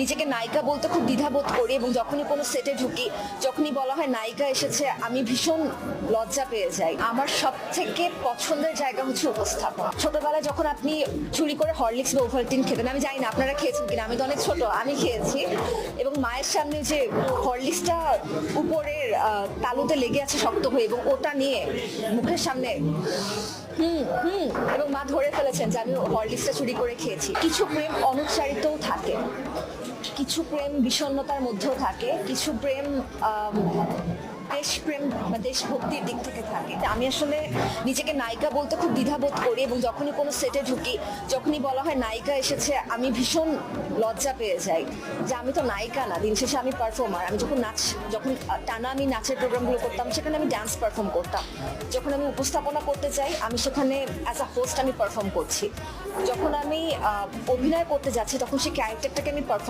নিজেকে নায়িকা বলতে খুব দ্বিধাবোধ করি এবং যখনই কোনো সেটে ঢুকি, যখনই বলা হয় নায়িকা এসেছে, আমি ভীষণ লজ্জা পেয়ে যাই। আমার সব থেকে পছন্দের জায়গা হচ্ছে উপস্থাপন। ছোটবেলায় যখন আপনি চুরি করে হরলিক্স বা ওভালটিন খেতেন, আমি জানি না আপনারা খেয়েছেন কিনা, আমি তো অনেক ছোট, আমি খেয়েছি। এবং মায়ের সামনে যে হরলিক্সটা উপরের তালুতে লেগে আছে শক্ত হয়ে, এবং ওটা নিয়ে মুখের সামনে এবং মা ধরে ফেলেছেন যে আমি হরলিক্সটা চুরি করে খেয়েছি। কিছু প্রেম অনুচ্চারিতও থাকে, কিছু প্রেম বিষণ্ণতার মধ্যেও থাকে, কিছু প্রেম দেশপ্রেম বা দেশভক্তির দিক থেকে থাকে। আমি আসলে নিজেকে নায়িকা বলতে খুব দ্বিধাবোধ করি এবং যখনই কোনো সেটে ঢুকি, যখনই বলা হয় নায়িকা এসেছে, আমি ভীষণ লজ্জা পেয়ে যাই যে আমি তো নায়িকা না, দিন শেষে আমি পারফর্মার। আমি যখন টানা আমি নাচের প্রোগ্রামগুলো করতাম, সেখানে আমি ডান্স পারফর্ম করতাম। যখন আমি উপস্থাপনা করতে চাই, আমি সেখানে অ্যাজ আ হোস্ট আমি পারফর্ম করছি। যখন আমি অভিনয় করতে যাচ্ছি, তখন সেই ক্যারেক্টারটাকে আমি পারফর্ম